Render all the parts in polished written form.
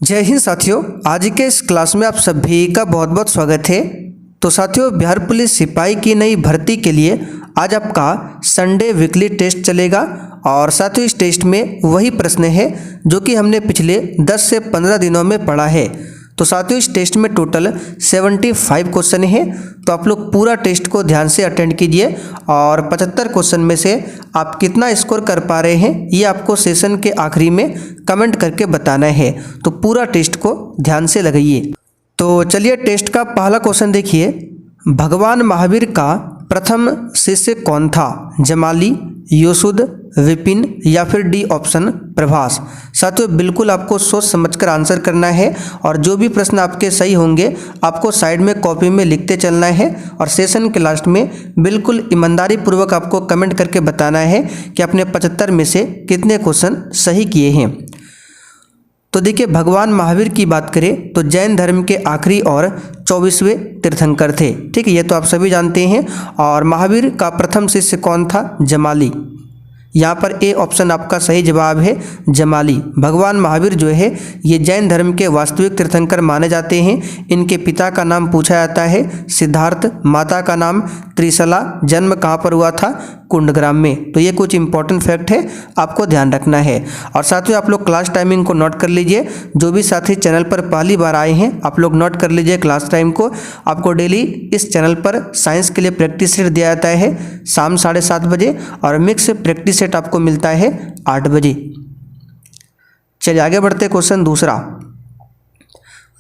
जय हिंद साथियों, आज के इस क्लास में आप सभी का बहुत बहुत स्वागत है। तो साथियों, बिहार पुलिस सिपाही की नई भर्ती के लिए आज आपका संडे वीकली टेस्ट चलेगा और साथियों इस टेस्ट में वही प्रश्न है जो कि हमने पिछले 10 से 15 दिनों में पढ़ा है। तो साथियों इस टेस्ट में टोटल 75 क्वेश्चन है। तो आप लोग पूरा टेस्ट को ध्यान से अटेंड कीजिए और 75 क्वेश्चन में से आप कितना स्कोर कर पा रहे हैं ये आपको सेशन के आखिरी में कमेंट करके बताना है। तो पूरा टेस्ट को ध्यान से लगाइए। तो चलिए टेस्ट का पहला क्वेश्चन देखिए। भगवान महावीर का प्रथम शिष्य कौन था? जमाली, योसुद, विपिन या फिर डी ऑप्शन प्रभास। साथियों बिल्कुल आपको सोच समझकर आंसर करना है और जो भी प्रश्न आपके सही होंगे आपको साइड में कॉपी में लिखते चलना है और सेशन के लास्ट में बिल्कुल ईमानदारी पूर्वक आपको कमेंट करके बताना है कि आपने 75 में से कितने क्वेश्चन सही किए हैं। तो देखिए, भगवान महावीर की बात करें तो जैन धर्म के आखिरी और 24वें तीर्थंकर थे। ठीक है, ये तो आप सभी जानते हैं। और महावीर का प्रथम शिष्य कौन था? जमाली। यहाँ पर ए ऑप्शन आपका सही जवाब है, जमाली। भगवान महावीर जो है ये जैन धर्म के वास्तविक तीर्थंकर माने जाते हैं। इनके पिता का नाम पूछा जाता है सिद्धार्थ, माता का नाम त्रिशला। जन्म कहाँ पर हुआ था? कुंडग्राम में। तो ये कुछ इंपॉर्टेंट फैक्ट है, आपको ध्यान रखना है। और साथियों आप लोग क्लास टाइमिंग को नोट कर लीजिए। जो भी साथी चैनल पर पहली बार आए हैं आप लोग नोट कर लीजिए क्लास टाइम को। आपको डेली इस चैनल पर साइंस के लिए प्रैक्टिस सेट दिया जाता है शाम 7:30 बजे और मिक्स प्रैक्टिस सेट आपको मिलता है 8 बजे। चलिए आगे बढ़ते। क्वेश्चन दूसरा,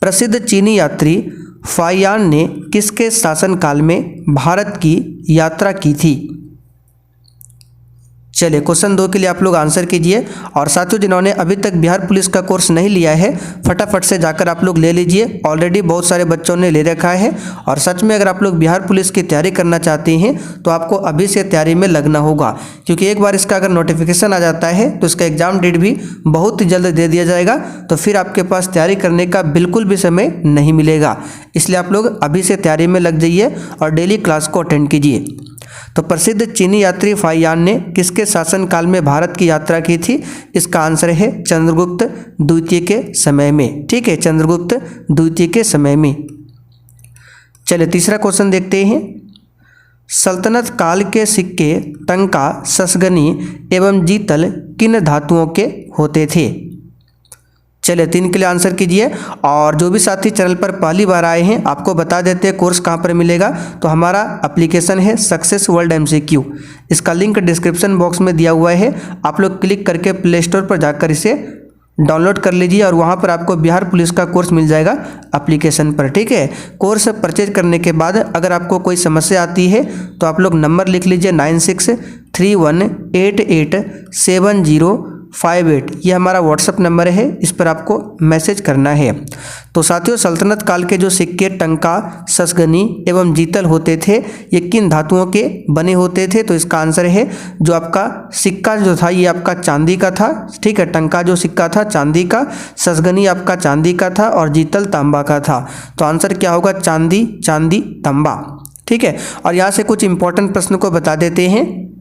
प्रसिद्ध चीनी यात्री फाहियान ने किसके शासनकाल में भारत की यात्रा की थी? चलिए क्वेश्चन 2 के लिए आप लोग आंसर कीजिए। और साथियों जिन्होंने अभी तक बिहार पुलिस का कोर्स नहीं लिया है फटाफट से जाकर आप लोग ले लीजिए। ऑलरेडी बहुत सारे बच्चों ने ले रखा है और सच में अगर आप लोग बिहार पुलिस की तैयारी करना चाहते हैं तो आपको अभी से तैयारी में लगना होगा, क्योंकि एक बार इसका अगर नोटिफिकेशन आ जाता है तो इसका एग्जाम डेट भी बहुत ही जल्द दे दिया जाएगा। तो फिर आपके पास तैयारी करने का बिल्कुल भी समय नहीं मिलेगा। इसलिए आप लोग अभी से तैयारी में लग जाइए और डेली क्लास को अटेंड कीजिए। तो प्रसिद्ध चीनी यात्री फाहियान ने किसके शासनकाल में भारत की यात्रा की थी? इसका आंसर है चंद्रगुप्त द्वितीय के समय में। ठीक है, चंद्रगुप्त द्वितीय के समय में। चलिए तीसरा क्वेश्चन देखते हैं। सल्तनत काल के सिक्के टंका, ससगनी एवं जीतल किन धातुओं के होते थे? चलिए 3 के लिए आंसर कीजिए। और जो भी साथी चैनल पर पहली बार आए हैं आपको बता देते हैं कोर्स कहाँ पर मिलेगा। तो हमारा एप्लीकेशन है सक्सेस वर्ल्ड MCQ। इसका लिंक डिस्क्रिप्शन बॉक्स में दिया हुआ है। आप लोग क्लिक करके प्ले स्टोर पर जाकर इसे डाउनलोड कर लीजिए और वहाँ पर आपको बिहार पुलिस का कोर्स मिल जाएगा एप्लीकेशन पर। ठीक है, कोर्स परचेज करने के बाद अगर आपको कोई समस्या आती है तो आप लोग नंबर लिख लीजिए 9631887058। ये हमारा व्हाट्सअप नंबर है, इस पर आपको मैसेज करना है। तो साथियों सल्तनत काल के जो सिक्के टंका, ससगनी एवं जीतल होते थे ये किन धातुओं के बने होते थे? तो इसका आंसर है जो आपका सिक्का जो था ये आपका चांदी का था। ठीक है, टंका जो सिक्का था चांदी का, ससगनी आपका चांदी का था और जीतल तांबा का था। तो आंसर क्या होगा? चांदी, चांदी, तांबा। ठीक है, और यहाँ से कुछ इंपॉर्टेंट प्रश्न को बता देते हैं।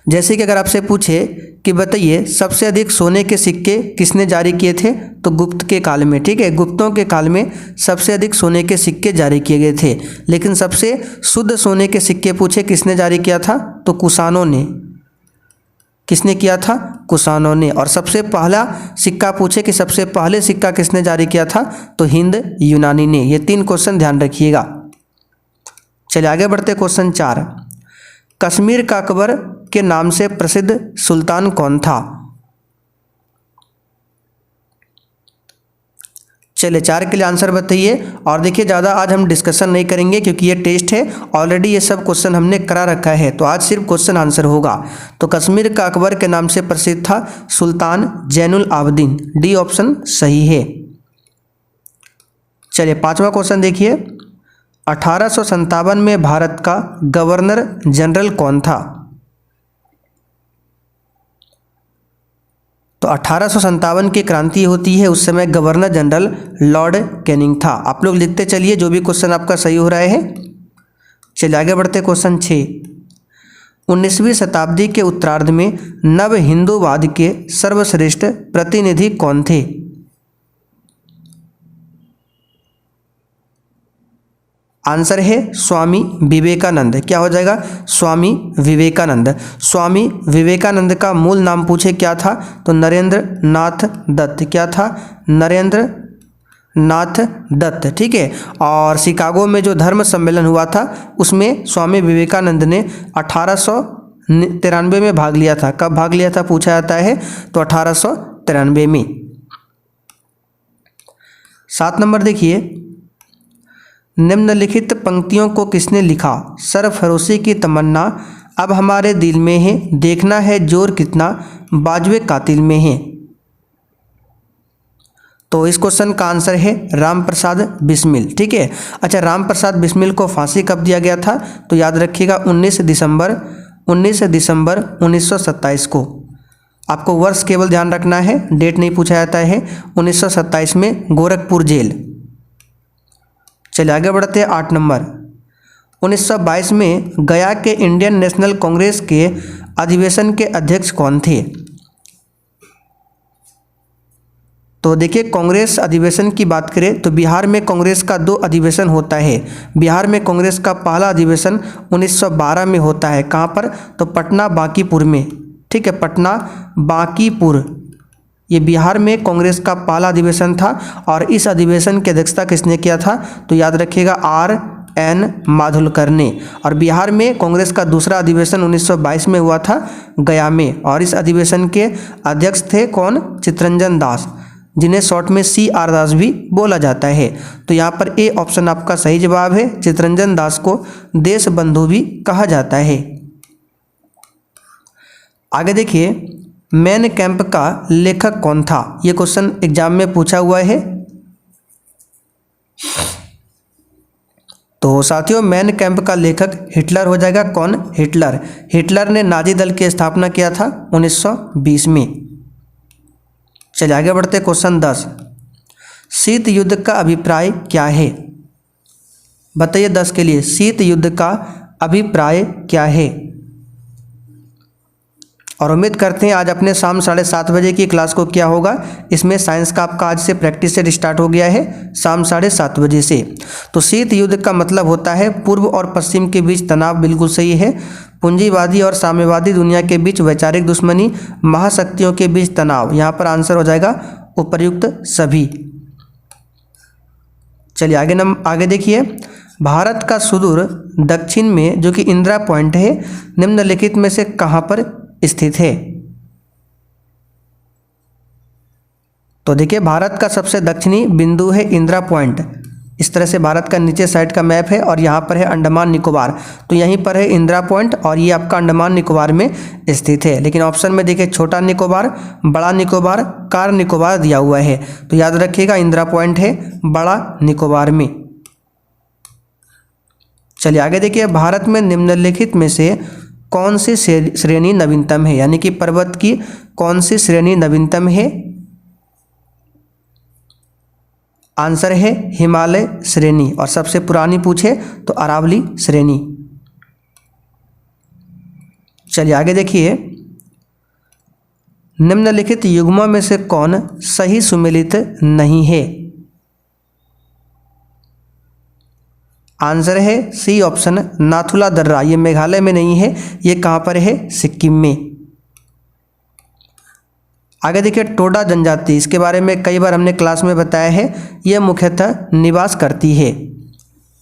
जैसे कि अगर आपसे पूछे कि बताइए सबसे अधिक सोने के सिक्के किसने जारी किए थे? तो गुप्त के काल में। ठीक है, गुप्तों के काल में सबसे अधिक सोने के सिक्के जारी किए गए थे। लेकिन सबसे शुद्ध सोने के सिक्के पूछे किसने जारी किया था? तो कुषाणों ने। किसने किया था? कुषाणों ने। और सबसे पहला सिक्का पूछे कि सबसे पहले सिक्का किसने जारी किया था? तो हिंद यूनानी ने। ये 3 क्वेश्चन ध्यान रखिएगा। चलिए आगे बढ़ते। क्वेश्चन 4, कश्मीर का अकबर के नाम से प्रसिद्ध सुल्तान कौन था? चलिए 4 के लिए आंसर बताइए। और देखिए ज़्यादा आज हम डिस्कशन नहीं करेंगे क्योंकि ये टेस्ट है, ऑलरेडी ये सब क्वेश्चन हमने करा रखा है। तो आज सिर्फ क्वेश्चन आंसर होगा। तो कश्मीर का अकबर के नाम से प्रसिद्ध था सुल्तान जैनुल आबदीन। डी ऑप्शन सही है। चलिए 5वां क्वेश्चन देखिए। 1857 में भारत का गवर्नर जनरल कौन था? तो 1857 की क्रांति होती है, उस समय गवर्नर जनरल लॉर्ड कैनिंग था। आप लोग लिखते चलिए जो भी क्वेश्चन आपका सही हो रहा है। चलिए आगे बढ़ते। क्वेश्चन 6, 19वीं शताब्दी के उत्तरार्ध में नव हिंदूवाद के सर्वश्रेष्ठ प्रतिनिधि कौन थे? आंसर है स्वामी विवेकानंद। क्या हो जाएगा? स्वामी विवेकानंद। स्वामी विवेकानंद का मूल नाम पूछे क्या था? तो नरेंद्र नाथ दत्त। क्या था? नरेंद्र नाथ दत्त। ठीक है। और शिकागो में जो धर्म सम्मेलन हुआ था उसमें स्वामी विवेकानंद ने 1893 में भाग लिया था। कब भाग लिया था पूछा जाता है? तो 1893 में। 7 नंबर देखिए, निम्नलिखित पंक्तियों को किसने लिखा? सरफरोशी की तमन्ना, अब हमारे दिल में है, देखना है जोर कितना, बाजुए कातिल में है। तो इस क्वेश्चन का आंसर है राम प्रसाद बिस्मिल। ठीक है। अच्छा, राम प्रसाद बिस्मिल को फांसी कब दिया गया था? तो याद रखिएगा 19 दिसंबर 1927 को। आपको वर्ष केवल ध्यान रखना है, डेट नहीं पूछा जाता है। 1927 में गोरखपुर जेल। चलिए आगे बढ़ते हैं। 8 नंबर, 1922 में गया के इंडियन नेशनल कांग्रेस के अधिवेशन के अध्यक्ष कौन थे? तो देखिए, कांग्रेस अधिवेशन की बात करें तो बिहार में कांग्रेस का 2 अधिवेशन होता है। बिहार में कांग्रेस का पहला अधिवेशन 1912 में होता है। कहाँ पर? तो पटना बांकीपुर में। ठीक है, पटना बांकीपुर, ये बिहार में कांग्रेस का पहला अधिवेशन था। और इस अधिवेशन की अध्यक्षता किसने किया था? तो याद रखिएगा R.N. माधुलकर ने। और बिहार में कांग्रेस का दूसरा अधिवेशन 1922 में हुआ था गया में। और इस अधिवेशन के अध्यक्ष थे कौन? चितरंजन दास, जिन्हें शॉर्ट में CR दास भी बोला जाता है। तो यहाँ पर ए ऑप्शन आपका सही जवाब है। चितरंजन दास को देश बंधु भी कहा जाता है। आगे देखिए, मैन कैंप का लेखक कौन था? ये क्वेश्चन एग्जाम में पूछा हुआ है। तो साथियों, मैन कैंप का लेखक हिटलर हो जाएगा। कौन? हिटलर। हिटलर ने नाजी दल की स्थापना किया था 1920 में। चलिए आगे बढ़ते। क्वेश्चन 10, शीत युद्ध का अभिप्राय क्या है? बताइए 10 के लिए, शीत युद्ध का अभिप्राय क्या है? और उम्मीद करते हैं आज अपने शाम 7:30 बजे की क्लास को क्या होगा, इसमें साइंस का आपका आज से प्रैक्टिस सेट स्टार्ट हो गया है शाम 7:30 बजे से। तो शीत युद्ध का मतलब होता है पूर्व और पश्चिम के बीच तनाव। बिल्कुल सही है। पूंजीवादी और साम्यवादी दुनिया के बीच वैचारिक दुश्मनी, महाशक्तियों के बीच तनाव। यहाँ पर आंसर हो जाएगा उपर्युक्त सभी। चलिए आगे देखिए, भारत का सुदूर दक्षिण में जो कि इंदिरा पॉइंट है, निम्नलिखित में से कहाँ पर स्थित है? तो देखिए, भारत का सबसे दक्षिणी बिंदु है इंदिरा पॉइंट। इस तरह से भारत का नीचे साइड का मैप है और यहाँ पर है अंडमान निकोबार। तो यहीं पर है इंदिरा पॉइंट और ये आपका अंडमान निकोबार में स्थित है। लेकिन ऑप्शन में देखिए छोटा निकोबार, बड़ा निकोबार, कार निकोबार दिया हुआ है। तो याद रखिएगा इंदिरा पॉइंट है बड़ा निकोबार में। चलिए आगे देखिए, भारत में निम्नलिखित में से कौन सी श्रेणी नवीनतम है? यानी कि पर्वत की कौन सी श्रेणी नवीनतम है? आंसर है हिमालय श्रेणी। और सबसे पुरानी पूछे तो अरावली श्रेणी। चलिए आगे देखिए, निम्नलिखित युग्मों में से कौन सही सुमेलित नहीं है? आंसर है सी ऑप्शन, नाथुला दर्रा। ये मेघालय में नहीं है, ये कहाँ पर है? सिक्किम में। आगे देखिए, टोडा जनजाति, इसके बारे में कई बार हमने क्लास में बताया है। यह मुख्यतः निवास करती है।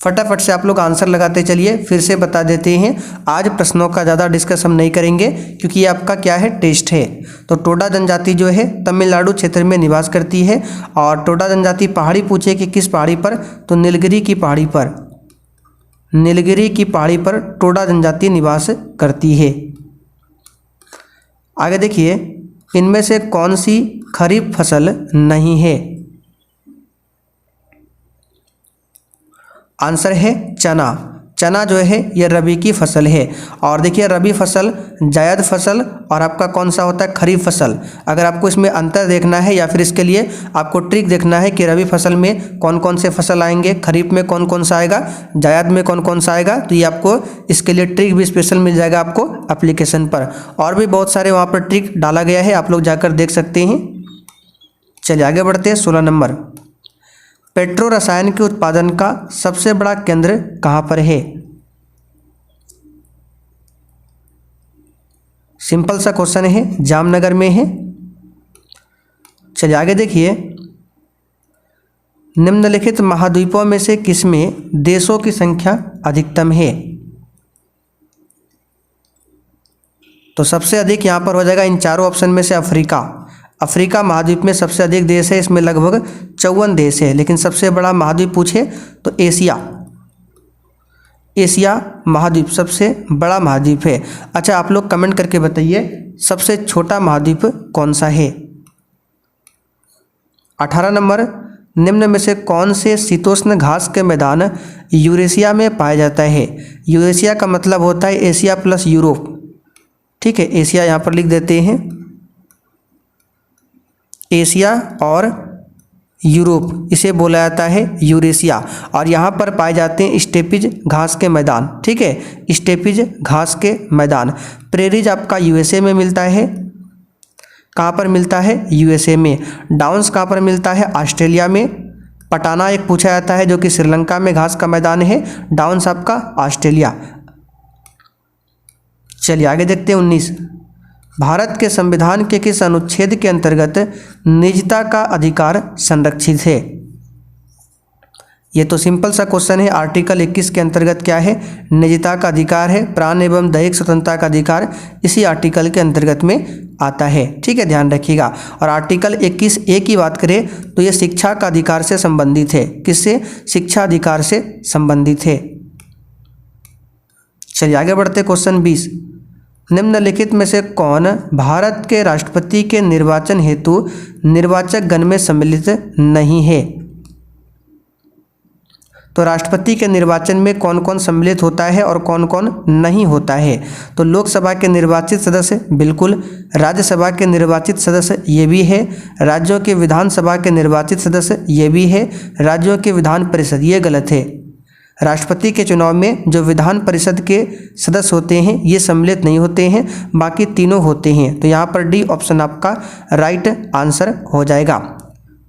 फटाफट से आप लोग आंसर लगाते चलिए। फिर से बता देते हैं, आज प्रश्नों का ज़्यादा डिस्कस हम नहीं करेंगे क्योंकि ये आपका क्या है, टेस्ट है। तो टोडा जनजाति जो है तमिलनाडु क्षेत्र में निवास करती है। और टोडा जनजाति पहाड़ी पूछे कि किस पहाड़ी पर? तो नीलगिरी की पहाड़ी पर। नीलगिरी की पहाड़ी पर टोडा जनजाति निवास करती है। आगे देखिए, इनमें से कौन सी खरीफ फसल नहीं है? आंसर है चना। चना जो है यह रबी की फसल है। और देखिए, रबी फसल, जायद फसल और आपका कौन सा होता है, खरीफ फसल। अगर आपको इसमें अंतर देखना है या फिर इसके लिए आपको ट्रिक देखना है कि रबी फसल में कौन कौन से फसल आएंगे, खरीफ में कौन कौन सा आएगा, जायद में कौन कौन सा आएगा, तो ये आपको इसके लिए ट्रिक भी स्पेशल मिल जाएगा आपको एप्लीकेशन पर। और भी बहुत सारे वहाँ पर ट्रिक डाला गया है, आप लोग जाकर देख सकते हैं। चलिए आगे बढ़ते हैं। 16 नंबर, पेट्रो रसायन के उत्पादन का सबसे बड़ा केंद्र कहाँ पर है? सिंपल सा क्वेश्चन है, जामनगर में है। चलिए आगे देखिए, निम्नलिखित महाद्वीपों में से किसमें देशों की संख्या अधिकतम है? तो सबसे अधिक यहाँ पर हो जाएगा इन चारों ऑप्शन में से अफ्रीका। अफ्रीका महाद्वीप में सबसे अधिक देश है, इसमें लगभग 54 देश है। लेकिन सबसे बड़ा महाद्वीप पूछे तो एशिया, एशिया महाद्वीप सबसे बड़ा महाद्वीप है। अच्छा, आप लोग कमेंट करके बताइए सबसे छोटा महाद्वीप कौन सा है? 18 नंबर, निम्न में से कौन से शीतोष्ण घास के मैदान यूरेशिया में पाया जाता है? यूरेशिया का मतलब होता है एशिया प्लस यूरोप। ठीक है, एशिया यहाँ पर लिख देते हैं, एशिया और यूरोप इसे बोला जाता है यूरेशिया। और यहाँ पर पाए जाते हैं स्टेपिज घास के मैदान। ठीक है, स्टेपिज घास के मैदान। प्रेरीज आपका यूएसए में मिलता है। कहाँ पर मिलता है? यूएसए में। डाउन्स कहाँ पर मिलता है? ऑस्ट्रेलिया में। पटाना एक पूछा जाता है जो कि श्रीलंका में घास का मैदान है। डाउन्स आपका ऑस्ट्रेलिया। चलिए आगे देखते हैं 19, भारत के संविधान के किस अनुच्छेद के अंतर्गत निजता का अधिकार संरक्षित है? ये तो सिंपल सा क्वेश्चन है। आर्टिकल 21 के अंतर्गत क्या है? निजता का अधिकार है। प्राण एवं दैहिक स्वतंत्रता का अधिकार इसी आर्टिकल के अंतर्गत में आता है। ठीक है, ध्यान रखिएगा। और आर्टिकल 21A की बात करें तो ये शिक्षा का अधिकार से संबंधित है। किससे? शिक्षा अधिकार से संबंधित है। चलिए आगे बढ़ते क्वेश्चन 20, निम्नलिखित में से कौन भारत के राष्ट्रपति के निर्वाचन हेतु निर्वाचक गण में सम्मिलित नहीं है? तो राष्ट्रपति के निर्वाचन में कौन कौन सम्मिलित होता है और कौन कौन नहीं होता है? तो लोकसभा के निर्वाचित सदस्य बिल्कुल, राज्यसभा के निर्वाचित सदस्य ये भी है, राज्यों के विधानसभा के निर्वाचित सदस्य ये भी है, राज्यों के विधान परिषद ये गलत है। राष्ट्रपति के चुनाव में जो विधान परिषद के सदस्य होते हैं ये सम्मिलित नहीं होते हैं, बाकी तीनों होते हैं। तो यहाँ पर डी ऑप्शन आपका राइट आंसर हो जाएगा।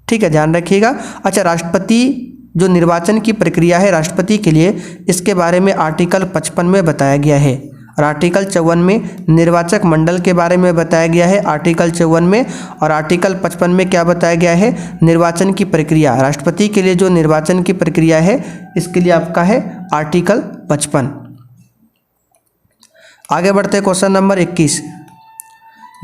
ठीक है, ध्यान रखिएगा। अच्छा, राष्ट्रपति जो निर्वाचन की प्रक्रिया है राष्ट्रपति के लिए, इसके बारे में आर्टिकल 55 में बताया गया है और आर्टिकल 54 में निर्वाचक मंडल के बारे में बताया गया है आर्टिकल 54 में। और आर्टिकल 55 में क्या बताया गया है? निर्वाचन की प्रक्रिया। राष्ट्रपति के लिए जो निर्वाचन की प्रक्रिया है इसके लिए आपका है आर्टिकल 55। आगे बढ़ते क्वेश्चन नंबर 21,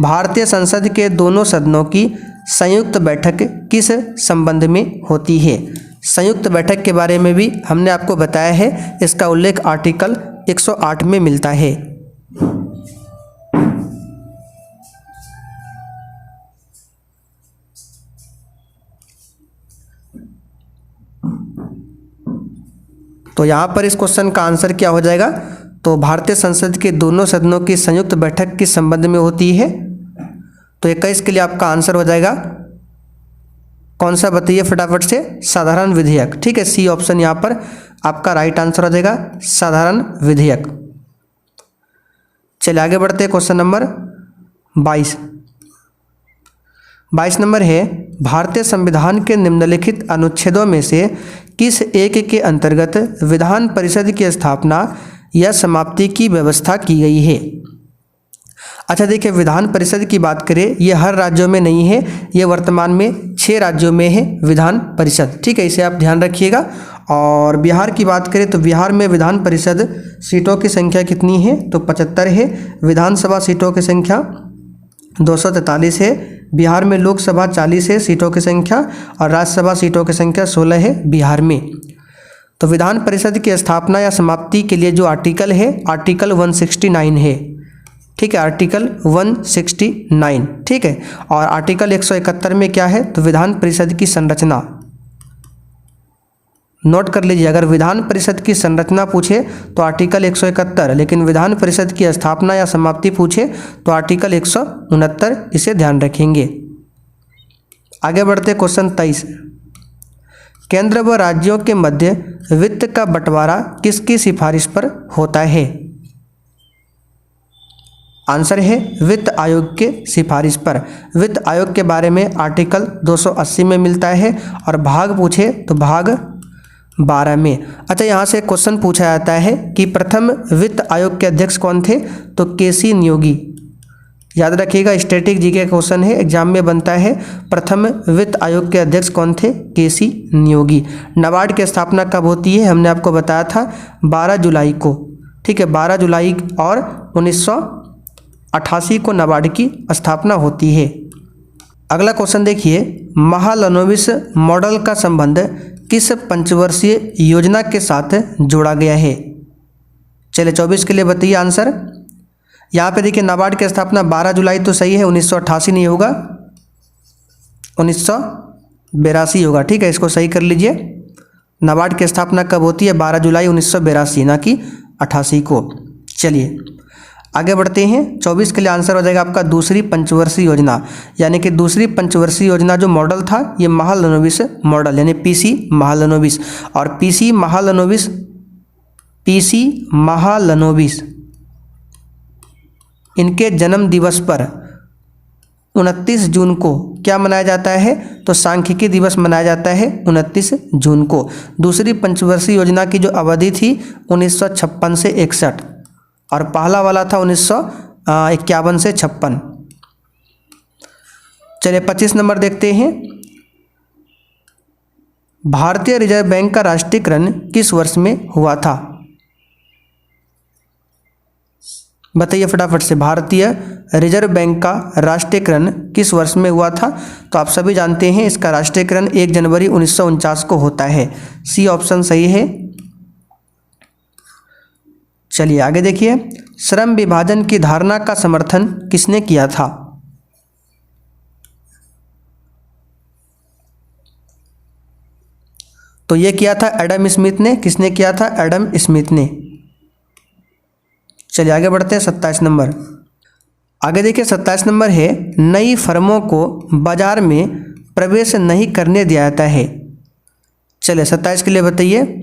भारतीय संसद के दोनों सदनों की संयुक्त बैठक किस संबंध में होती है? संयुक्त बैठक के बारे में भी हमने आपको बताया है, इसका उल्लेख आर्टिकल 108 में मिलता है। तो यहाँ पर इस क्वेश्चन का आंसर क्या हो जाएगा? तो भारतीय संसद के दोनों सदनों की संयुक्त बैठक किस संबंध में होती है? तो 21 के लिए आपका आंसर हो जाएगा कौन सा बताइए फटाफट से? साधारण विधेयक। ठीक है, सी ऑप्शन यहाँ पर आपका राइट आंसर हो जाएगा, साधारण विधेयक। चलिए आगे बढ़ते हैं क्वेश्चन नंबर 22। 22 नंबर है, भारतीय संविधान के निम्नलिखित अनुच्छेदों में से किस एक के अंतर्गत विधान परिषद की स्थापना या समाप्ति की व्यवस्था की गई है? अच्छा देखिए, विधान परिषद की बात करें ये हर राज्यों में नहीं है, ये वर्तमान में 6 राज्यों में है विधान परिषद। ठीक है, इसे आप ध्यान रखिएगा। और बिहार की बात करें तो बिहार में विधान परिषद सीटों की संख्या कितनी है? तो 75 है। विधानसभा सीटों की संख्या 243 है। बिहार में लोकसभा 40 है सीटों की संख्या, और राज्यसभा सीटों की संख्या 16 है बिहार में। तो विधान परिषद की स्थापना या समाप्ति के लिए जो आर्टिकल है आर्टिकल 169 है। ठीक है, आर्टिकल 169। ठीक है, और आर्टिकल 171 में क्या है? तो विधान परिषद की संरचना। नोट कर लीजिए, अगर विधान परिषद की संरचना पूछे तो आर्टिकल 171, लेकिन विधान परिषद की स्थापना या समाप्ति पूछे तो आर्टिकल 169, इसे ध्यान रखेंगे। आगे बढ़ते क्वेश्चन 23, केंद्र व राज्यों के मध्य वित्त का बंटवारा किसकी सिफारिश पर होता है? आंसर है वित्त आयोग के सिफारिश पर। वित्त आयोग के बारे में आर्टिकल 280 में मिलता है और भाग पूछे तो भाग 12 में। अच्छा, यहाँ से क्वेश्चन पूछा जाता है कि प्रथम वित्त आयोग के अध्यक्ष कौन थे, तो केसी नियोगी। याद रखिएगा, स्टैटिक जीके क्वेश्चन है, एग्जाम में बनता है। प्रथम वित्त आयोग के अध्यक्ष कौन थे, केसी नियोगी। नाबार्ड की स्थापना कब होती है, हमने आपको बताया था 12 जुलाई को। ठीक है, 12 जुलाई और 1988 को नाबार्ड की स्थापना होती है। अगला क्वेश्चन देखिए, महालनोबिस मॉडल का संबंध किस पंचवर्षीय योजना के साथ जोड़ा गया है। चलिए 24 के लिए बताइए आंसर। यहाँ पे देखिए नाबार्ड की स्थापना 12 जुलाई तो सही है, 1988 नहीं होगा, 1982 होगा। ठीक है, इसको सही कर लीजिए। नाबार्ड की स्थापना कब होती है, 12 जुलाई 1982, ना कि 88 को। चलिए आगे बढ़ते हैं। 24 के लिए आंसर हो जाएगा आपका दूसरी पंचवर्षीय योजना, यानी कि दूसरी पंचवर्षीय योजना जो मॉडल था ये महालनोबिस मॉडल यानी पीसी महालनोबिस। और पीसी महालनोबिस इनके जन्म दिवस पर 29 जून को क्या मनाया जाता है, तो सांख्यिकी दिवस मनाया जाता है 29 जून को। दूसरी पंचवर्षीय योजना की जो अवधि थी 1956 से 61 और पहला वाला था 1951 से 56। चलिए 25 नंबर देखते हैं। भारतीय रिजर्व बैंक का राष्ट्रीयकरण किस वर्ष में हुआ था, बताइए फटाफट से। भारतीय रिजर्व बैंक का राष्ट्रीयकरण किस वर्ष में हुआ था, तो आप सभी जानते हैं इसका राष्ट्रीयकरण 1 जनवरी 1949 को होता है। सी ऑप्शन सही है। चलिए आगे देखिए, श्रम विभाजन की धारणा का समर्थन किसने किया था, तो यह किया था एडम स्मिथ ने। किसने किया था, एडम स्मिथ ने। चलिए आगे बढ़ते हैं 27 नंबर। आगे देखिए 27 नंबर है, नई फर्मों को बाजार में प्रवेश नहीं करने दिया जाता है। चलिए 27 के लिए बताइए।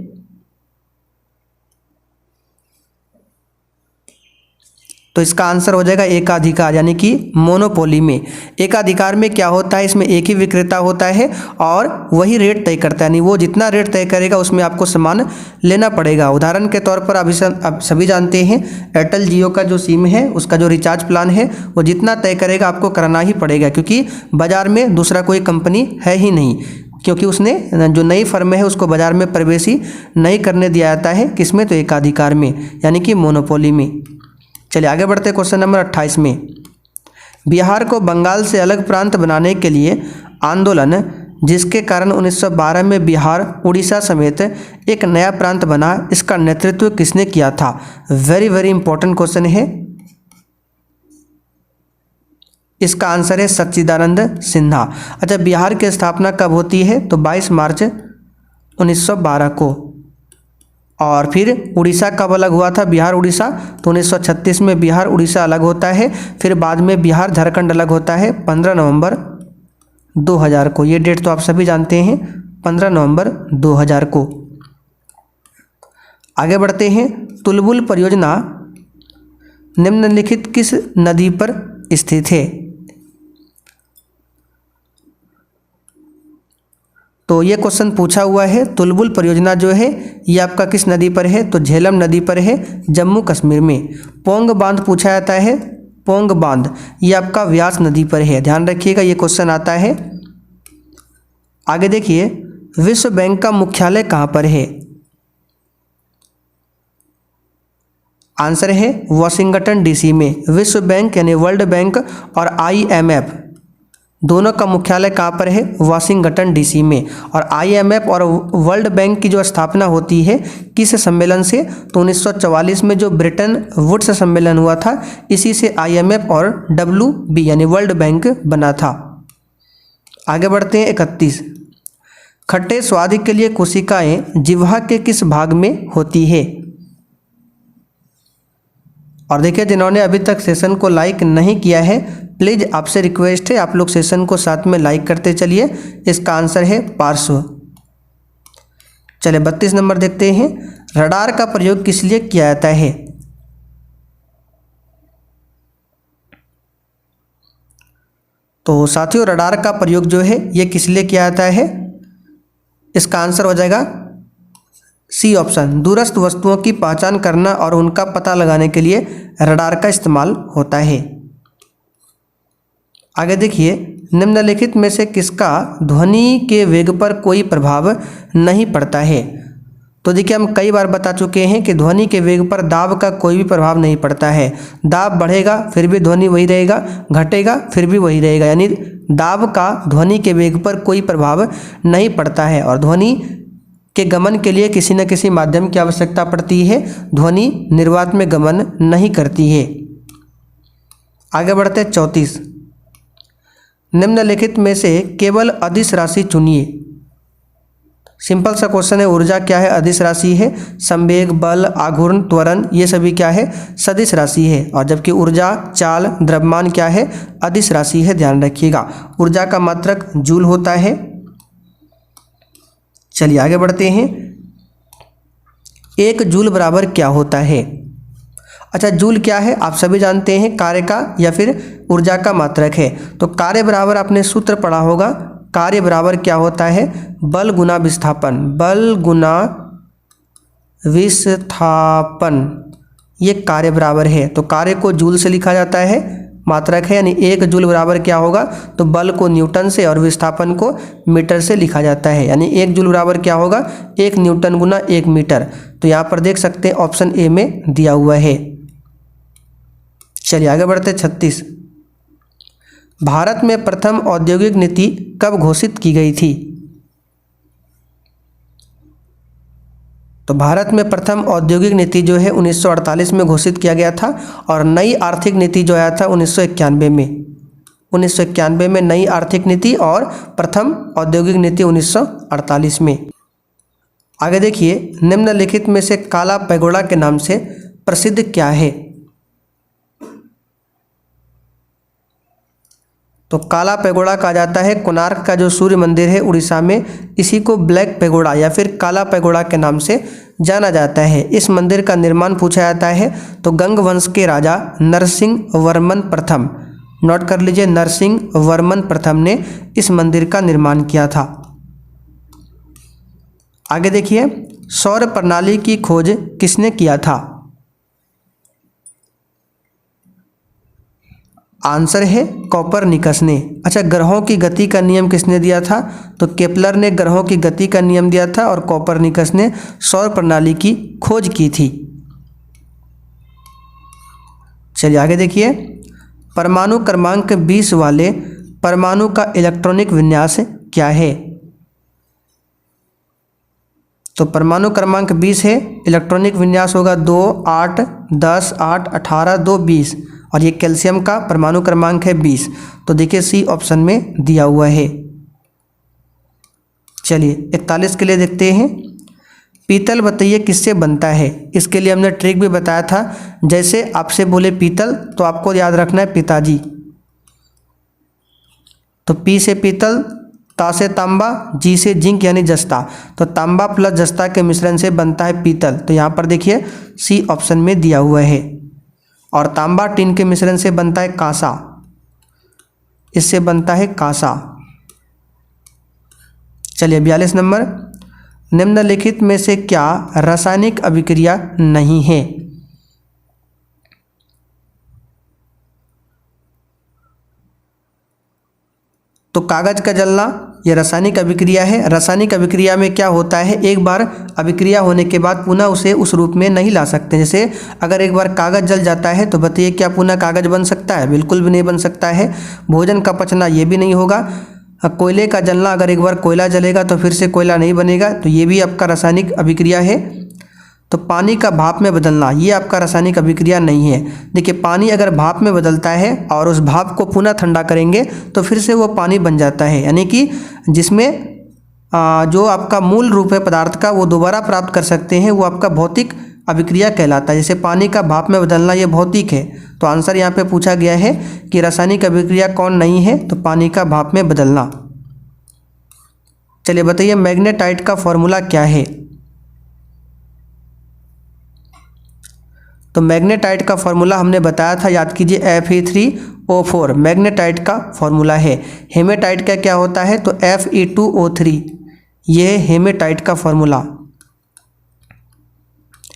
तो इसका आंसर हो जाएगा एकाधिकार, यानी कि मोनोपोली में। एकाधिकार में क्या होता है, इसमें एक ही विक्रेता होता है और वही रेट तय करता है, यानी वो जितना रेट तय करेगा उसमें आपको सामान लेना पड़ेगा। उदाहरण के तौर पर अब सभी जानते हैं एयरटेल जियो का जो सिम है उसका जो रिचार्ज प्लान है वो जितना तय करेगा आपको करना ही पड़ेगा, क्योंकि बाजार में दूसरा कोई कंपनी है ही नहीं, क्योंकि उसने जो नई फर्म है उसको बाजार में प्रवेश ही नहीं करने दिया जाता है। किसमें, तो एकाधिकार में, यानी कि मोनोपोली में। चलिए आगे बढ़ते क्वेश्चन नंबर 28 में। बिहार को बंगाल से अलग प्रांत बनाने के लिए आंदोलन जिसके कारण 1912 में बिहार उड़ीसा समेत एक नया प्रांत बना, इसका नेतृत्व किसने किया था। वेरी वेरी इंपॉर्टेंट क्वेश्चन है। इसका आंसर है सच्चिदानंद सिन्हा। अच्छा, बिहार की स्थापना कब होती है, तो 22 मार्च 1912 को। और फिर उड़ीसा कब अलग हुआ था, बिहार उड़ीसा, तो 1936 में बिहार उड़ीसा अलग होता है। फिर बाद में बिहार झारखंड अलग होता है 15 नवंबर 2000 को। ये डेट तो आप सभी जानते हैं, 15 नवंबर 2000 को। आगे बढ़ते हैं। तुलबुल परियोजना निम्नलिखित किस नदी पर स्थित है, तो ये क्वेश्चन पूछा हुआ है। तुलबुल परियोजना जो है ये आपका किस नदी पर है, तो झेलम नदी पर है, जम्मू कश्मीर में। पोंग बांध पूछा जाता है, पोंग बांध ये आपका व्यास नदी पर है, ध्यान रखिएगा ये क्वेश्चन आता है। आगे देखिए, विश्व बैंक का मुख्यालय कहाँ पर है, आंसर है वाशिंगटन डीसी में। विश्व बैंक यानी वर्ल्ड बैंक और IMF दोनों का मुख्यालय कहाँ पर है, वाशिंगटन डीसी में। और IMF और वर्ल्ड बैंक की जो स्थापना होती है किस सम्मेलन से, तो 1944 में जो ब्रिटेन वुड्स सम्मेलन हुआ था, इसी से IMF और WB यानी वर्ल्ड बैंक बना था। आगे बढ़ते हैं 31। खट्टे स्वाद के लिए कोशिकाएं जिह्वा के किस भाग में होती है, और देखिए जिन्होंने अभी तक सेशन को लाइक नहीं किया है प्लीज़ आपसे रिक्वेस्ट है आप लोग सेशन को साथ में लाइक करते चलिए। इसका आंसर है पार्श्व। चलिए 32 नंबर देखते हैं। रडार का प्रयोग किस लिए किया जाता है, तो साथियों रडार का प्रयोग जो है ये किस लिए किया जाता है? इसका आंसर हो जाएगा सी ऑप्शन, दूरस्थ वस्तुओं की पहचान करना और उनका पता लगाने के लिए रडार का इस्तेमाल होता है। आगे देखिए, निम्नलिखित में से किसका ध्वनि के वेग पर कोई प्रभाव नहीं पड़ता है? तो देखिए हम कई बार बता चुके हैं कि ध्वनि के वेग पर दाब का कोई भी प्रभाव नहीं पड़ता है। दाब बढ़ेगा फिर भी ध्वनि वही रहेगा, घटेगा फिर भी वही रहेगा, यानी दाब का ध्वनि के वेग पर कोई प्रभाव नहीं पड़ता है। और ध्वनि के गमन के लिए किसी न किसी माध्यम की आवश्यकता पड़ती है, ध्वनि निर्वात में गमन नहीं करती है। आगे बढ़ते 34, निम्नलिखित में से केवल अदिश राशि चुनिए। सिंपल सा क्वेश्चन है, ऊर्जा क्या है? अदिश राशि है। संवेग, बल, आघूर्ण, त्वरण ये सभी क्या है? सदिश राशि है। और जबकि ऊर्जा, चाल, द्रव्यमान क्या है? अदिश राशि है, ध्यान रखिएगा। ऊर्जा का मात्रक जूल होता है। चलिए आगे बढ़ते हैं। 1 जूल बराबर क्या होता है? अच्छा, जूल क्या है? आप सभी जानते हैं, कार्य का या फिर ऊर्जा का मात्रक है। तो कार्य बराबर आपने सूत्र पढ़ा होगा, कार्य बराबर क्या होता है? बल गुना विस्थापन। बल गुना विस्थापन ये कार्य बराबर है। तो कार्य को जूल से लिखा जाता है, मात्रक है, यानी 1 जूल बराबर क्या होगा? तो बल को न्यूटन से और विस्थापन को मीटर से लिखा जाता है, यानी 1 जूल बराबर क्या होगा? 1 न्यूटन गुना 1 मीटर। तो यहाँ पर देख सकते हैं ऑप्शन ए में दिया हुआ है। चलिए आगे बढ़ते 36, भारत में प्रथम औद्योगिक नीति कब घोषित की गई थी? तो भारत में प्रथम औद्योगिक नीति जो है 1948 में घोषित किया गया था। और नई आर्थिक नीति जो आया था 1991 में। 1991 में नई आर्थिक नीति और प्रथम औद्योगिक नीति 1948 में। आगे देखिए, निम्नलिखित में से काला पैगोडा के नाम से प्रसिद्ध क्या है? तो काला पैगोडा कहा जाता है कोणार्क का जो सूर्य मंदिर है उड़ीसा में, इसी को ब्लैक पैगोडा या फिर काला पैगोडा के नाम से जाना जाता है। इस मंदिर का निर्माण पूछा जाता है तो गंग वंश के राजा नरसिंह वर्मन प्रथम, नोट कर लीजिए, नरसिंह वर्मन प्रथम ने इस मंदिर का निर्माण किया था। आगे देखिए, सौर प्रणाली की खोज किसने किया था? आंसर है कोपरनिकस ने। अच्छा, ग्रहों की गति का नियम किसने दिया था? तो केपलर ने ग्रहों की गति का नियम दिया था और कोपरनिकस ने सौर प्रणाली की खोज की थी। चलिए आगे देखिए, परमाणु क्रमांक 20 वाले परमाणु का इलेक्ट्रॉनिक विन्यास क्या है? तो परमाणु क्रमांक 20 है, इलेक्ट्रॉनिक विन्यास होगा 2, 8, 10, 8, 18, 2, 20। और ये कैल्शियम का परमाणु क्रमांक है 20। तो देखिए सी ऑप्शन में दिया हुआ है। चलिए 41 के लिए देखते हैं, पीतल बताइए किससे बनता है? इसके लिए हमने ट्रिक भी बताया था। जैसे आपसे बोले पीतल तो आपको याद रखना है पिताजी। तो पी से पीतल, ता से तांबा, जी से जिंक यानी जस्ता। तो तांबा प्लस जस्ता के मिश्रण से बनता है पीतल। तो यहाँ पर देखिए सी ऑप्शन में दिया हुआ है। और तांबा टिन के मिश्रण से बनता है कांसा, इससे बनता है कांसा। चलिए 42 नंबर, निम्नलिखित में से क्या रासायनिक अभिक्रिया नहीं है? तो कागज का जलना यह रासायनिक अभिक्रिया है। रासायनिक अभिक्रिया में क्या होता है, एक बार अभिक्रिया होने के बाद पुनः उसे उस रूप में नहीं ला सकते। जैसे अगर एक बार कागज जल जाता है तो बताइए क्या पुनः कागज बन सकता है? बिल्कुल भी नहीं बन सकता है। भोजन का पचना ये भी नहीं होगा। कोयले का जलना, अगर एक बार कोयला जलेगा तो फिर से कोयला नहीं बनेगा, तो ये भी आपका रासायनिक अभिक्रिया है। तो पानी का भाप में बदलना ये आपका रासायनिक अभिक्रिया नहीं है। देखिए पानी अगर भाप में बदलता है और उस भाप को पुनः ठंडा करेंगे तो फिर से वो पानी बन जाता है, यानी कि जिसमें जो आपका मूल रूप है पदार्थ का वो दोबारा प्राप्त कर सकते हैं, वो आपका भौतिक अभिक्रिया कहलाता है। जैसे पानी का भाप में बदलना ये भौतिक है। तो आंसर यहाँ पे पूछा गया है कि रासायनिक अभिक्रिया कौन नहीं है, तो पानी का भाप में बदलना। चलिए बताइए मैग्नेटाइट का फॉर्मूला क्या है? तो मैग्नेटाइट का फॉर्मूला हमने बताया था, याद कीजिए, Fe3 Fe2O4 मैग्नेटाइट का फॉर्मूला है। हेमेटाइट का क्या होता है? तो Fe2O3, ये है हेमेटाइट का फॉर्मूला।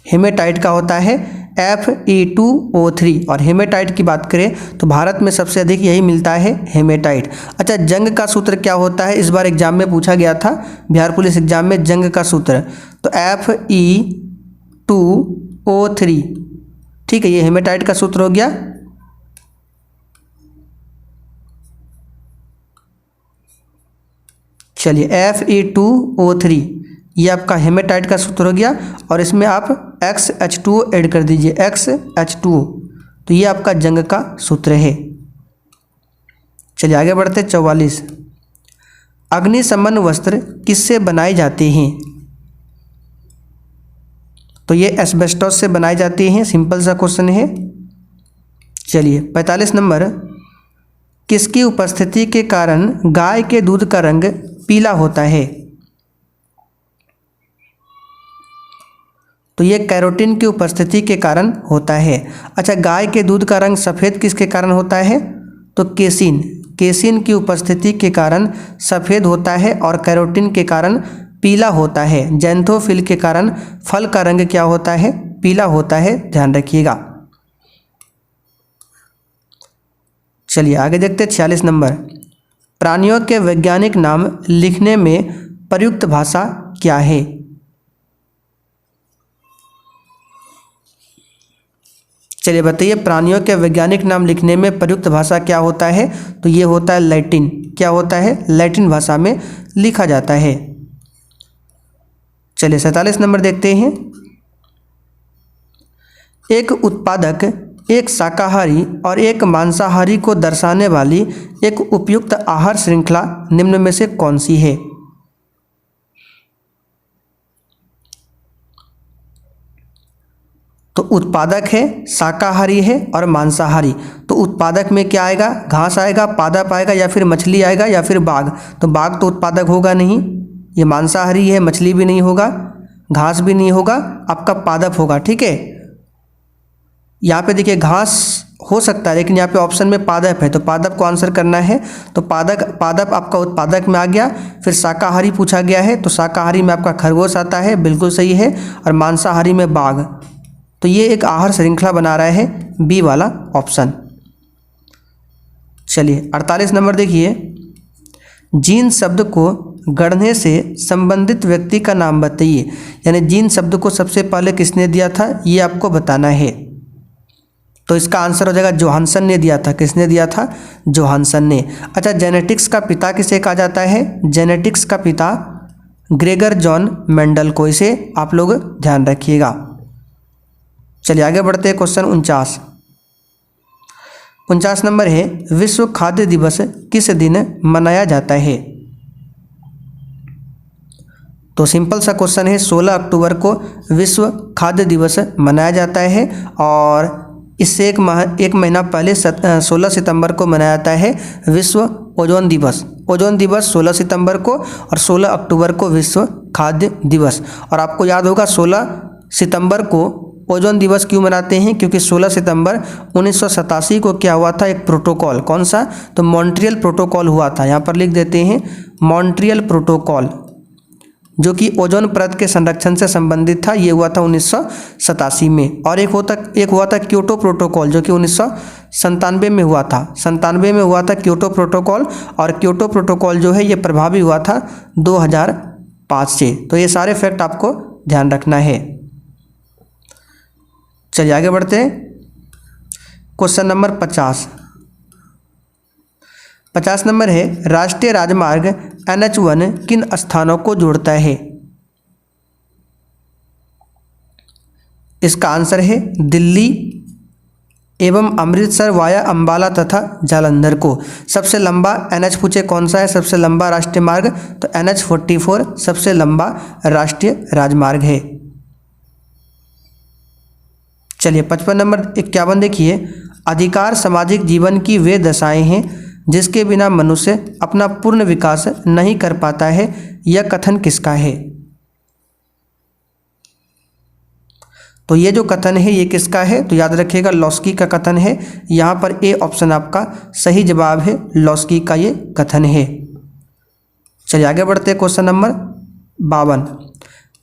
हेमेटाइट का होता है Fe2O3। और हेमेटाइट की बात करें तो भारत में सबसे अधिक यही मिलता है, हेमेटाइट। अच्छा, जंग का सूत्र क्या होता है? इस बार एग्जाम में पूछा गया था, बिहार पुलिस एग्जाम में, जंग का सूत्र। तो Fe2O3, ठीक है, ये हेमेटाइट का सूत्र हो गया। चलिए, Fe2O3 ये आपका हेमेटाइट का सूत्र हो गया। और इसमें आप XH2O ऐड कर दीजिए, XH2O, तो ये आपका जंग का सूत्र है। चलिए आगे बढ़ते। 44, अग्निशमन वस्त्र किससे बनाए जाते हैं? तो ये एस्बेस्टॉस से बनाई जाती हैं, सिंपल सा क्वेश्चन है। चलिए 45 नंबर, किसकी उपस्थिति के कारण गाय के दूध का रंग पीला होता है? तो ये कैरोटीन की उपस्थिति के कारण होता है। अच्छा, गाय के दूध का रंग सफ़ेद किसके कारण होता है? तो केसिन, केसिन की उपस्थिति के कारण सफ़ेद होता है और कैरोटीन के कारण पीला होता है। जैंथोफिल के कारण फल का रंग क्या होता है? पीला होता है, ध्यान रखिएगा। चलिए आगे देखते हैं। 46 नंबर, प्राणियों के वैज्ञानिक नाम लिखने में प्रयुक्त भाषा क्या है? चलिए बताइए, प्राणियों के वैज्ञानिक नाम लिखने में प्रयुक्त भाषा क्या होता है? तो ये होता है लैटिन। क्या होता है? लैटिन भाषा में लिखा जाता है। चलिए 47 नंबर देखते हैं। एक उत्पादक एक शाकाहारी और एक मांसाहारी को दर्शाने वाली एक उपयुक्त आहार श्रृंखला निम्न में से कौन सी है? तो उत्पादक है, शाकाहारी है और मांसाहारी। तो उत्पादक में क्या आएगा? घास आएगा, पादप आएगा, या फिर मछली आएगा, या फिर बाघ। तो बाघ तो उत्पादक होगा नहीं, ये मांसाहारी है, मछली भी नहीं होगा, घास भी नहीं होगा, आपका पादप होगा। ठीक है, यहाँ पे देखिए घास हो सकता है, लेकिन यहाँ पे ऑप्शन में पादप है, तो पादप को आंसर करना है। तो पादप आपका उत्पादक में आ गया। फिर शाकाहारी पूछा गया है, तो शाकाहारी में आपका खरगोश आता है, बिल्कुल सही है। और मांसाहारी में बाघ। तो ये एक आहार श्रृंखला बना रहा है, बी वाला ऑप्शन। चलिए 48 नंबर देखिए, जीन शब्द को गढ़ने से संबंधित व्यक्ति का नाम बताइए। यानी जीन शब्द को सबसे पहले किसने दिया था, ये आपको बताना है। तो इसका आंसर हो जाएगा जोहानसन ने दिया था। किसने दिया था? जोहानसन ने। अच्छा, जेनेटिक्स का पिता किसे कहा जाता है? जेनेटिक्स का पिता ग्रेगर जॉन मेंडल को। इसे आप लोग ध्यान रखिएगा। चलिए आगे बढ़ते हैं। क्वेश्चन 49 नंबर है, विश्व खाद्य दिवस किस दिन मनाया जाता है? तो सिंपल सा क्वेश्चन है, 16 अक्टूबर को विश्व खाद्य दिवस मनाया जाता है। और इससे एक महीना पहले 16 सितंबर को मनाया जाता है विश्व ओजोन दिवस। ओजोन दिवस 16 सितंबर को और 16 अक्टूबर को विश्व खाद्य दिवस। और आपको याद होगा 16 सितंबर को ओजोन दिवस क्यों मनाते हैं? क्योंकि 16 सितंबर 1987 को क्या हुआ था? एक प्रोटोकॉल। कौन सा? तो मॉन्ट्रियल प्रोटोकॉल हुआ था। यहाँ पर लिख देते हैं मॉन्ट्रियल प्रोटोकॉल, जो कि ओजोन परत के संरक्षण से संबंधित था। ये हुआ था 1987 में। और एक हुआ था क्योटो प्रोटोकॉल, जो कि 1997 में हुआ था। 97 में हुआ था क्योटो प्रोटोकॉल। और क्योटो प्रोटोकॉल जो है ये प्रभावी हुआ था 2005 से। तो ये सारे फैक्ट आपको ध्यान रखना है। चलिए आगे बढ़ते हैं। क्वेश्चन नंबर 50 नंबर है, राष्ट्रीय राजमार्ग NH1 किन स्थानों को जोड़ता है? इसका आंसर है दिल्ली एवं अमृतसर वाया अंबाला तथा जालंधर को। सबसे लंबा NH पूछे कौन सा है सबसे लंबा राष्ट्रीय मार्ग? तो NH44 सबसे लंबा राष्ट्रीय राजमार्ग है। चलिए 55 नंबर 51 देखिए, अधिकार सामाजिक जीवन की वे दशाएं हैं जिसके बिना मनुष्य अपना पूर्ण विकास नहीं कर पाता है। यह कथन किसका है? तो ये जो कथन है ये किसका है, तो याद रखिएगा लॉस्की का कथन है। यहाँ पर ए ऑप्शन आपका सही जवाब है, लॉस्की का ये कथन है। चलिए आगे बढ़ते हैं। क्वेश्चन नंबर 52,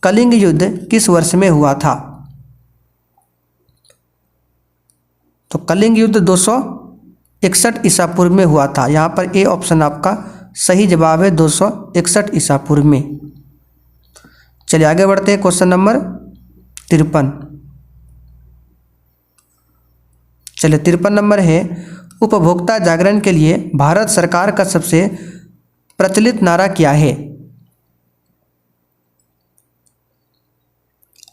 कलिंग युद्ध किस वर्ष में हुआ था? तो कलिंग युद्ध 261 ईसा पूर्व में हुआ था। यहाँ पर ए ऑप्शन आपका सही जवाब है, 261 ईसा पूर्व में। चलिए आगे बढ़ते हैं। क्वेश्चन नंबर 53, चलिए 53 नंबर है, उपभोक्ता जागरण के लिए भारत सरकार का सबसे प्रचलित नारा क्या है?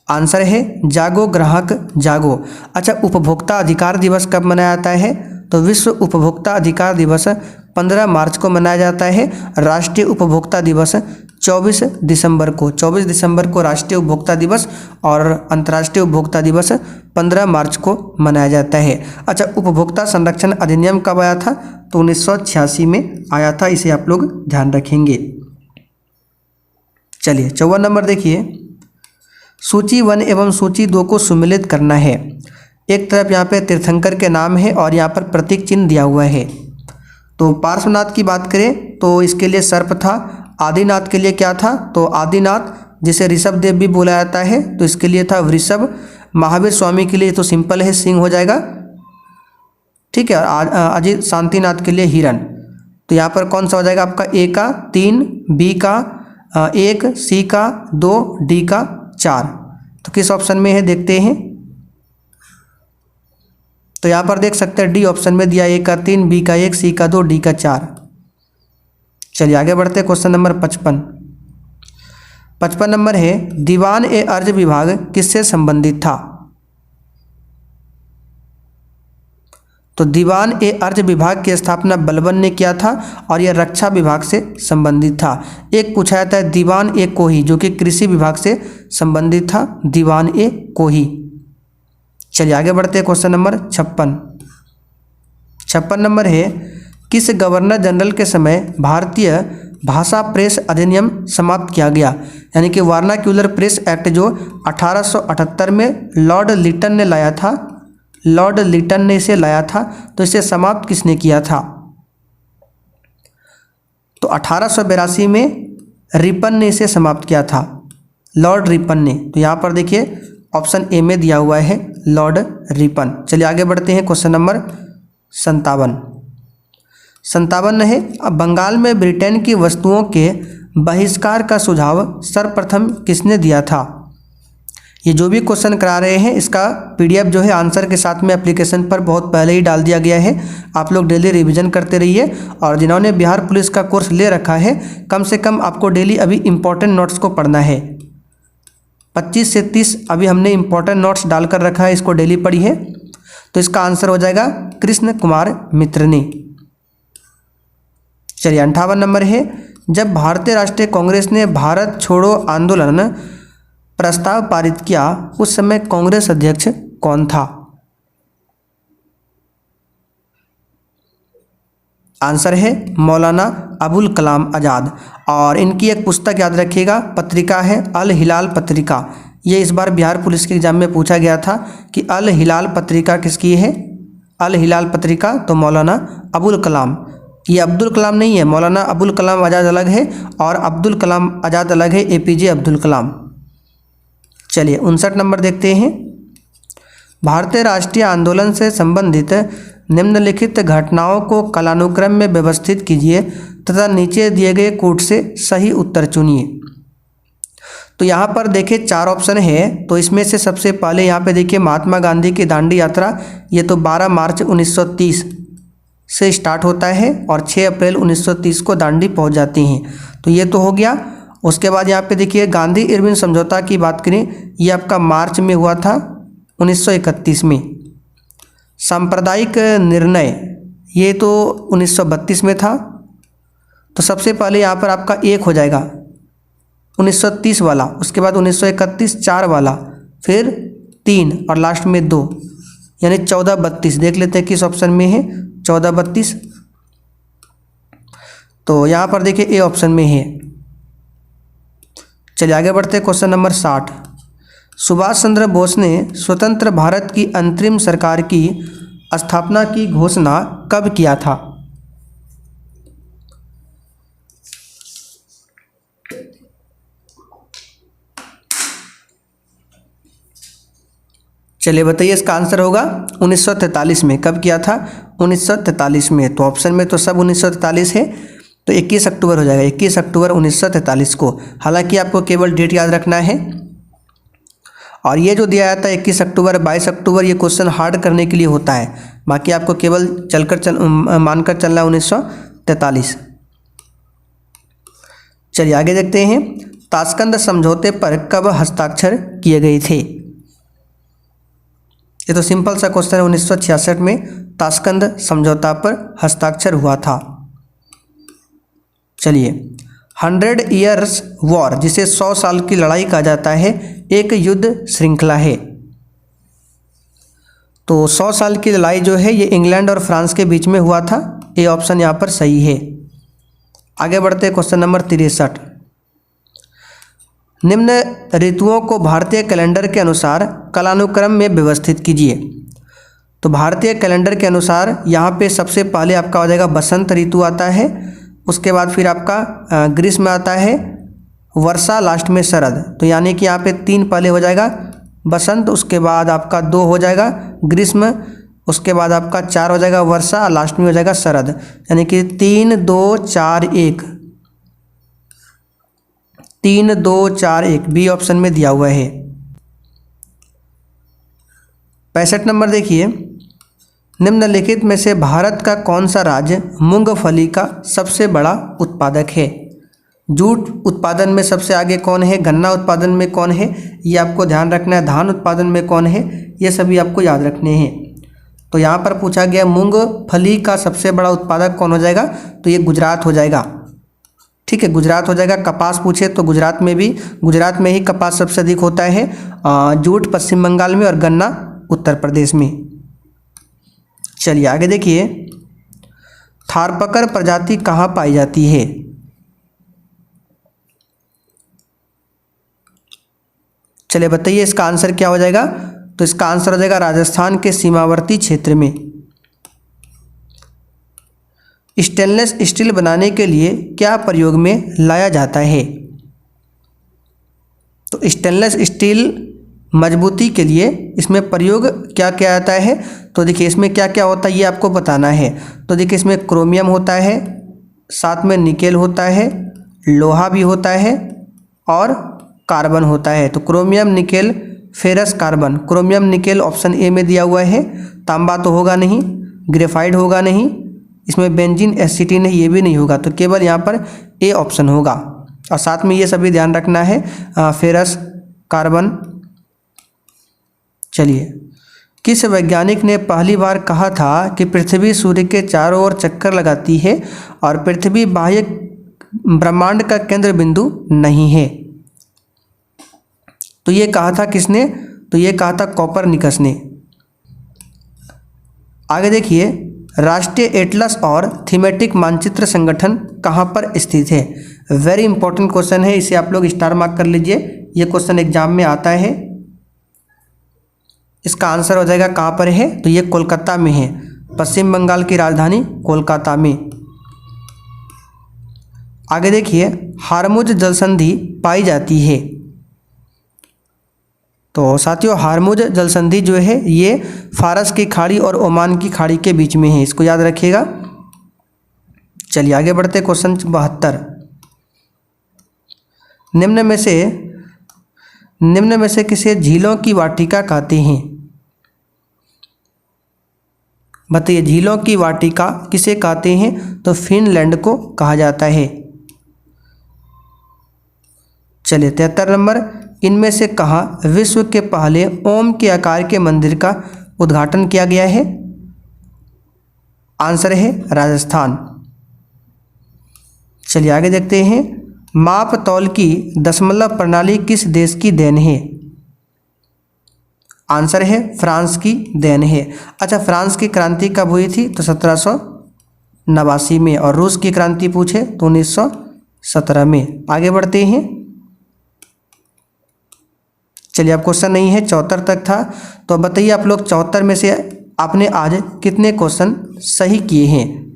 आंसर है जागो ग्राहक जागो। अच्छा, उपभोक्ता अधिकार दिवस कब मनाया जाता है? तो विश्व उपभोक्ता अधिकार दिवस 15 मार्च को मनाया जाता है। राष्ट्रीय उपभोक्ता दिवस 24 दिसंबर को, 24 दिसंबर को राष्ट्रीय उपभोक्ता दिवस और अंतर्राष्ट्रीय उपभोक्ता दिवस 15 मार्च को मनाया जाता है। अच्छा, उपभोक्ता संरक्षण अधिनियम कब आया था? तो 1986 में आया था, इसे आप लोग ध्यान रखेंगे। चलिए 54 नंबर देखिए, सूची 1 एवं सूची 2 को सुमेलित करना है। एक तरफ यहाँ पे तीर्थंकर के नाम है और यहाँ पर प्रतीक चिन्ह दिया हुआ है। तो पार्श्वनाथ की बात करें तो इसके लिए सर्प था। आदिनाथ के लिए क्या था? तो आदिनाथ जिसे ऋषभ देव भी बोला जाता है, तो इसके लिए था वृषभ। महावीर स्वामी के लिए तो सिंपल है, सिंह हो जाएगा, ठीक है। अजित शांतिनाथ के लिए हिरण। तो यहाँ पर कौन सा हो जाएगा आपका? ए का 3, बी का 1, सी का 2, डी का 4। तो किस ऑप्शन में है देखते हैं। तो यहाँ पर देख सकते हैं डी ऑप्शन में दिया, ए का 3, बी का 1, सी का 2, डी का 4। चलिए आगे बढ़ते हैं। क्वेश्चन नंबर 55 नंबर है, दीवान ए अर्ज विभाग किससे संबंधित था? तो दीवान ए अर्ज विभाग की स्थापना बलबन ने किया था और यह रक्षा विभाग से संबंधित था। एक पूछा जाता है दीवान ए कोही, जो कि कृषि विभाग से संबंधित था, दीवान ए कोही। चलिए आगे बढ़ते हैं। क्वेश्चन नंबर 56 नंबर है, किस गवर्नर जनरल के समय भारतीय भाषा प्रेस अधिनियम समाप्त किया गया? यानी कि वर्नाक्यूलर प्रेस एक्ट जो 1878 में लॉर्ड लिटन ने लाया था, लॉर्ड लिटन ने इसे लाया था, तो इसे समाप्त किसने किया था? तो 1882 में रिपन ने इसे समाप्त किया था, लॉर्ड रिपन ने। तो यहाँ पर देखिए ऑप्शन ए में दिया हुआ है लॉर्ड रिपन। चलिए आगे बढ़ते हैं। क्वेश्चन नंबर 57 है, अब बंगाल में ब्रिटेन की वस्तुओं के बहिष्कार का सुझाव सर्वप्रथम किसने दिया था? ये जो भी क्वेश्चन करा रहे हैं इसका पीडीएफ जो है आंसर के साथ में एप्लीकेशन पर बहुत पहले ही डाल दिया गया है। आप लोग डेली रिवीजन करते रहिए और जिन्होंने बिहार पुलिस का कोर्स ले रखा है, कम से कम आपको डेली अभी इम्पोर्टेंट नोट्स को पढ़ना है। 25 से 30 अभी हमने इम्पोर्टेंट नोट्स डालकर रखा है, इसको डेली पढ़िए। तो इसका आंसर हो जाएगा कृष्ण कुमार मित्र ने। चलिए 58 नंबर है, जब भारतीय राष्ट्रीय कांग्रेस ने भारत छोड़ो आंदोलन प्रस्ताव पारित किया उस समय कांग्रेस अध्यक्ष कौन था? आंसर है मौलाना अबुल कलाम आज़ाद। और इनकी एक पुस्तक याद रखिएगा, पत्रिका है अल हिलाल पत्रिका। ये इस बार बिहार पुलिस के एग्जाम में पूछा गया था कि अल हिलाल पत्रिका किसकी है? अल हिलाल पत्रिका तो मौलाना अबुल कलाम। ये अब्दुल कलाम नहीं है, मौलाना अबुल कलाम आज़ाद अलग है और अब्दुल कलाम आज़ाद अलग है, एपीजे अब्दुल कलाम। चलिए 59 नंबर देखते हैं, भारतीय राष्ट्रीय आंदोलन से संबंधित निम्नलिखित घटनाओं को कालानुक्रम में व्यवस्थित कीजिए तथा नीचे दिए गए कोड से सही उत्तर चुनिए। तो यहाँ पर देखिए 4 ऑप्शन है, तो इसमें से सबसे पहले यहाँ पे देखिए महात्मा गांधी की दांडी यात्रा, ये तो 12 मार्च 1930 से स्टार्ट होता है और 6 अप्रैल 1930 को दांडी पहुँच जाती हैं, तो ये तो हो गया। उसके बाद यहाँ पे देखिए गांधी इरविन समझौता की बात करें, ये आपका मार्च में हुआ था 1931 में। सांप्रदायिक निर्णय ये तो 1932 में था। तो सबसे पहले यहाँ पर आपका 1 हो जाएगा 1930 वाला, उसके बाद 1931 4 वाला, फिर 3 और लास्ट में 2, यानी 1432। देख लेते हैं किस ऑप्शन में है 1432। तो यहाँ पर देखिए ए ऑप्शन में है। चलिए आगे बढ़ते हैं। क्वेश्चन नंबर 60 सुभाष चंद्र बोस ने स्वतंत्र भारत की अंतरिम सरकार की स्थापना की घोषणा कब किया था? चलिए बताइए, इसका आंसर होगा 1943 में। कब किया था? 1943 में। तो ऑप्शन में तो सब 1943 है, तो 21 अक्टूबर हो जाएगा, 21 अक्टूबर 1943 को। हालांकि आपको केवल डेट याद रखना है। और ये जो दिया जाता है 21 अक्टूबर 22 अक्टूबर, ये क्वेश्चन हार्ड करने के लिए होता है। बाकी आपको केवल मानकर चलना 1943। चलिए आगे देखते हैं। ताशकंद समझौते पर कब हस्ताक्षर किए गए थे? ये तो सिंपल सा क्वेश्चन है। 1966 में ताशकंद समझौता पर हस्ताक्षर हुआ था। चलिए, 100 ईयर्स वॉर, जिसे 100 साल की लड़ाई कहा जाता है, एक युद्ध श्रृंखला है। तो 100 साल की लड़ाई जो है ये इंग्लैंड और फ्रांस के बीच में हुआ था। ये ऑप्शन यहाँ पर सही है। आगे बढ़ते हैं क्वेश्चन नंबर 63। निम्न ऋतुओं को भारतीय कैलेंडर के अनुसार कालानुक्रम में व्यवस्थित कीजिए। तो भारतीय कैलेंडर के अनुसार यहाँ पे सबसे पहले आपका हो जाएगा बसंत ऋतु आता है, उसके बाद फिर आपका ग्रीष्म आता है, वर्षा, लास्ट में शरद। तो यानी कि यहाँ पे 3 पहले हो जाएगा बसंत, उसके बाद आपका 2 हो जाएगा ग्रीष्म, उसके बाद आपका 4 हो जाएगा वर्षा, लास्ट में हो जाएगा शरद। यानी कि 3 2 4 1, 3 2 4 1 बी ऑप्शन में दिया हुआ है। 65 नंबर देखिए, निम्नलिखित में से भारत का कौन सा राज्य मूंगफली का सबसे बड़ा उत्पादक है? जूट उत्पादन में सबसे आगे कौन है? गन्ना उत्पादन में कौन है? ये आपको ध्यान रखना है। धान उत्पादन में कौन है? ये सभी आपको याद रखने हैं। तो यहाँ पर पूछा गया मूंगफली का सबसे बड़ा उत्पादक कौन हो जाएगा? तो ये गुजरात हो जाएगा। ठीक है, गुजरात हो जाएगा। कपास पूछे तो गुजरात में ही कपास सबसे अधिक होता है। जूट पश्चिम बंगाल में और गन्ना उत्तर प्रदेश में। चलिए आगे देखिए, थारपकर प्रजाति कहाँ पाई जाती है? चलिए बताइए, इसका आंसर क्या हो जाएगा? तो इसका आंसर हो जाएगा राजस्थान के सीमावर्ती क्षेत्र में। स्टेनलेस स्टील बनाने के लिए क्या प्रयोग में लाया जाता है? तो स्टेनलेस स्टील मजबूती के लिए इसमें प्रयोग क्या क्या आता है? तो देखिए इसमें क्या क्या होता है ये आपको बताना है। तो देखिए इसमें क्रोमियम होता है, साथ में निकेल होता है, लोहा भी होता है और कार्बन होता है। तो chromium, nickel, ferrous, carbon. Chromium, nickel option A में दिया हुआ है। तांबा तो होगा नहीं, ग्रेफाइट होगा नहीं, इसमें बेंजीन एसिटिन है, ये भी नहीं होगा। तो केवल यहाँ पर ए ऑप्शन होगा। और साथ में ये सभी ध्यान रखना है, फेरस, कार्बन। चलिए, किस वैज्ञानिक ने पहली बार कहा था कि पृथ्वी सूर्य के चारों ओर चक्कर लगाती है और पृथ्वी बाह्य ब्रह्मांड का केंद्र बिंदु नहीं है? तो ये कहा था किसने? तो ये कहा था कोपरनिकस ने। आगे देखिए, राष्ट्रीय एटलस और थीमेटिक मानचित्र संगठन कहाँ पर स्थित है? वेरी इंपॉर्टेंट क्वेश्चन है, इसे आप लोग स्टार मार्क कर लीजिए। ये क्वेश्चन एग्जाम में आता है। इसका आंसर हो जाएगा कहाँ पर है? तो ये कोलकाता में है। पश्चिम बंगाल की राजधानी कोलकाता में। आगे देखिए, हारमुज जलसंधि पाई जाती है। तो साथियों, हारमुज जलसंधि जो है ये फारस की खाड़ी और ओमान की खाड़ी के बीच में है, इसको याद रखिएगा। चलिए आगे बढ़ते, क्वेश्चन 72। निम्न में से किसे झीलों की वाटिका कहते हैं? बताइए, झीलों की वाटिका किसे कहते हैं? तो फिनलैंड को कहा जाता है। चलिए 73 नंबर, इनमें से कहाँ विश्व के पहले ओम के आकार के मंदिर का उद्घाटन किया गया है? आंसर है राजस्थान। चलिए आगे देखते हैं, माप तौल की दशमलव प्रणाली किस देश की देन है? आंसर है फ्रांस की देन है। अच्छा, फ्रांस की क्रांति कब हुई थी? तो 1789 में। और रूस की क्रांति पूछे तो 1917 में। आगे बढ़ते हैं। चलिए अब क्वेश्चन नहीं है, 74 तक था। तो बताइए आप लोग 74 में से आपने आज कितने क्वेश्चन सही किए हैं।